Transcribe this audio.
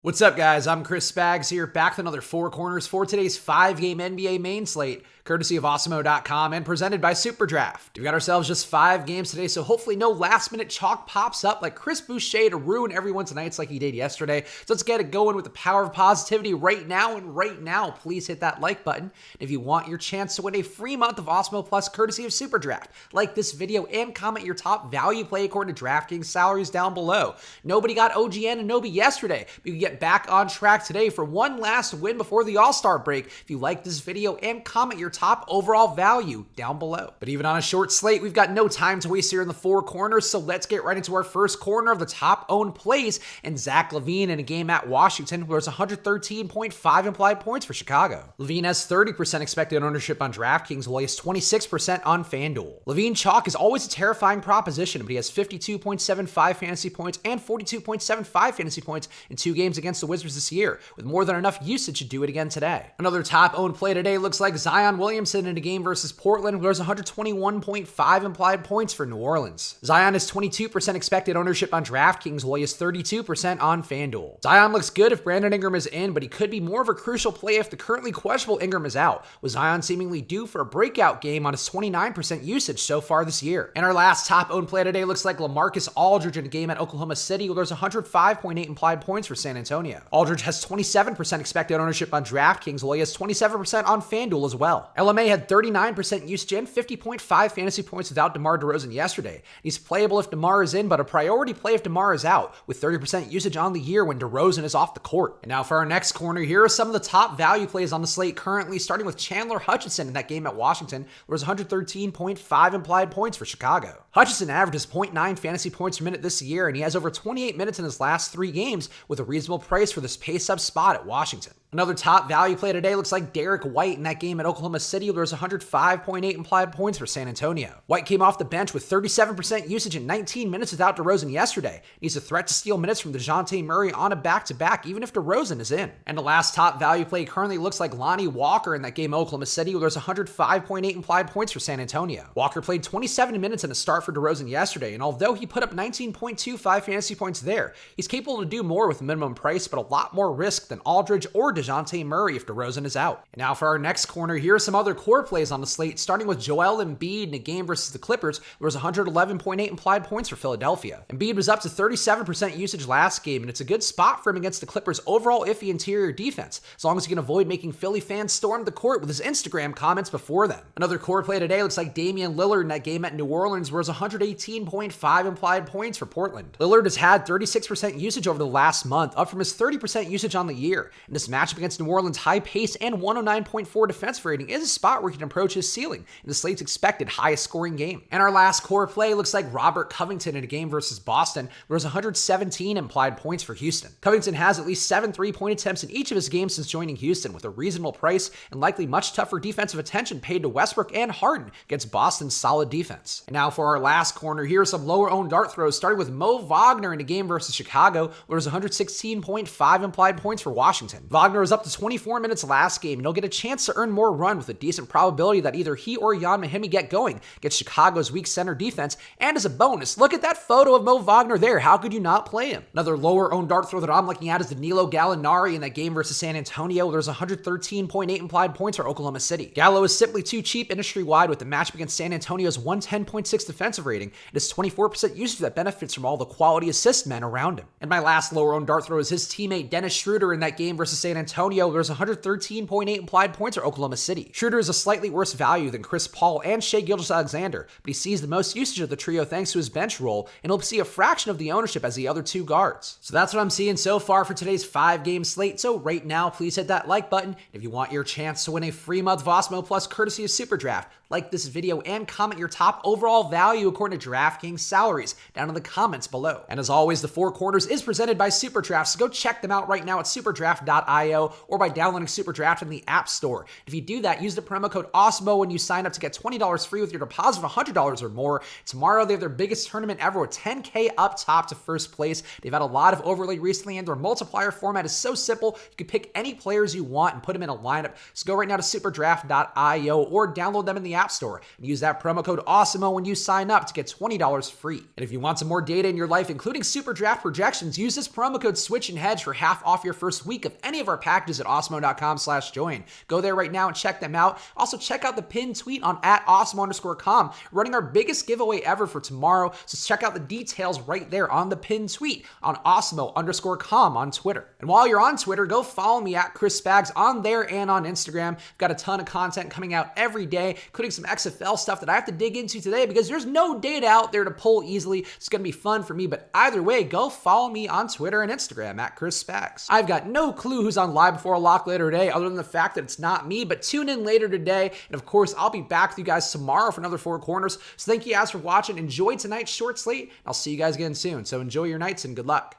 What's up, guys? I'm Chris Spags here, back with another Four Corners for today's 5-game NBA main slate, courtesy of Awesemo.com and presented by Super Draft. We've got ourselves just 5 games today, so hopefully no last-minute chalk pops up like Chris Boucher to ruin everyone's nights like he did yesterday. So let's get it going with the power of positivity right now, and right now, please hit that like button if you want your chance to win a free month of Awesemo Plus courtesy of Super Draft. Like this video and comment your top value play according to Draftkings salaries down below. Nobody got OG Anunoby yesterday, but you can get back on track today for one last win before the All-Star break if you like this video and comment your top overall value down below. But even on a short slate, we've got no time to waste here in the Four Corners, so let's get right into our first corner of the top owned plays, and Zach LaVine in a game at Washington where it's 113.5 implied points for Chicago. LaVine has 30% expected ownership on Draftkings, while he has 26% on FanDuel. LaVine chalk is always a terrifying proposition, but he has 52.75 fantasy points and 42.75 fantasy points in 2 games against the Wizards this year, with more than enough usage to do it again today. Another top owned play today looks like Zion Williamson in a game versus Portland, where there's 121.5 implied points for New Orleans. Zion has 22% expected ownership on Draftkings, while he has 32% on FanDuel. Zion looks good if Brandon Ingram is in, but he could be more of a crucial play if the currently questionable Ingram is out, with Zion seemingly due for a breakout game on his 29% usage so far this year. And our last top owned play today looks like LaMarcus Aldridge in a game at Oklahoma City, where there's 105.8 implied points for San Antonio. Aldridge has 27% expected ownership on Draftkings, while he has 27% on FanDuel as well. LMA had 39% usage and 50.5 fantasy points without DeMar DeRozan yesterday. He's playable if DeMar is in, but a priority play if DeMar is out, with 30% usage on the year when DeRozan is off the court. And now for our next corner, here are some of the top value plays on the slate currently, starting with Chandler Hutchison in that game at Washington, where there's 113.5 implied points for Chicago. Hutchison averages 0.9 fantasy points per minute this year, and he has over 28 minutes in his last 3 games with a reasonable price for this pace-up spot at Washington. Another top value play today looks like Derek White in that game at Oklahoma City, where there's 105.8 implied points for San Antonio. White came off the bench with 37% usage in 19 minutes without DeRozan yesterday. He's a threat to steal minutes from DeJounte Murray on a back-to-back, even if DeRozan is in. And the last top value play currently looks like Lonnie Walker in that game at Oklahoma City, where there's 105.8 implied points for San Antonio. Walker played 27 minutes in a start for DeRozan yesterday, and although he put up 19.25 fantasy points there, he's capable to do more with a minimum price, but a lot more risk than Aldridge or DeJounte Murray if DeRozan is out. And now for our next corner, here are some other core plays on the slate, starting with Joel Embiid in a game versus the Clippers, where there's 111.8 implied points for Philadelphia. Embiid was up to 37% usage last game, and it's a good spot for him against the Clippers' overall iffy interior defense, as long as he can avoid making Philly fans storm the court with his Instagram comments before them. Another core play today looks like Damian Lillard in that game at New Orleans, where there's 118.5 implied points for Portland. Lillard has had 36% usage over the last month, up from his 30% usage on the year, and this matchup against New Orleans' high pace and 109.4 defense rating is a spot where he can approach his ceiling in the slate's expected highest scoring game. And our last core play looks like Robert Covington in a game versus Boston, where there's 117 implied points for Houston. Covington has at least 7 3-point attempts in each of his games since joining Houston, with a reasonable price and likely much tougher defensive attention paid to Westbrook and Harden against Boston's solid defense. And now for our last corner, here are some lower owned dart throws, starting with Mo Wagner in a game versus Chicago, where there's 116.5 implied points for Washington. Wagner was up to 24 minutes last game, and he'll get a chance to earn more run with a decent probability that either he or Jan Mahimi get going against Chicago's weak center defense. And as a bonus, look at that photo of Mo Wagner there. How could you not play him? Another lower owned dart throw that I'm looking at is Danilo Gallinari in that game versus San Antonio, where there's 113.8 implied points for Oklahoma City. Gallo is simply too cheap industry-wide with the matchup against San Antonio's 110.6 defensive rating and his 24% usage that benefits from all the quality assist men around him. And my last lower owned dart throw is his teammate Dennis Schroeder in that game versus San Antonio, where there's 113.8 implied points for Oklahoma City. Schroeder is a slightly worse value than Chris Paul and Shai Gilgeous-Alexander, but he sees the most usage of the trio thanks to his bench role, and he'll see a fraction of the ownership as the other 2 guards. So that's what I'm seeing so far for today's 5-game slate. So right now, please hit that like button if you want your chance to win a free month of Awesemo Plus courtesy of Super Draft. Like this video and comment your top overall value according to Draftkings salaries down in the comments below. And as always, the Four Corners is presented by Super Draft, so go check them out right now at superdraft.io or by downloading Super Draft in the App Store. If you do that, use the promo code AWESEMO when you sign up to get $20 free with your deposit of $100 or more. Tomorrow, they have their biggest tournament ever with $10K up top to first place. They've had a lot of overlay recently, and their multiplier format is so simple, you can pick any players you want and put them in a lineup. So go right now to superdraft.io or download them in the App Store and use that promo code AWESEMO when you sign up to get $20 free. And if you want some more data in your life, including Super Draft projections, use this promo code SWITCH inflation hedge for half off your first week of any of our packages at awesemo.com/join. Go there right now and check them out. Also, check out the pinned tweet on @awesemo_com, running our biggest giveaway ever for tomorrow. So check out the details right there on the pinned tweet on awesemo_com on Twitter. And while you're on Twitter, go follow me at Chris Spags on there and on Instagram. I've got a ton of content coming out every day, including some XFL stuff that I have to dig into today because there's no data out there to pull easily. It's going to be fun for me, but either way, go follow me on Twitter and Instagram at Chris Spags. I've got no clue who's on live before a lock later today, other than the fact that it's not me, but tune in later today. And of course, I'll be back with you guys tomorrow for another Four Corners. So thank you guys for watching. Enjoy tonight's short slate. I'll see you guys again soon. So enjoy your nights and good luck.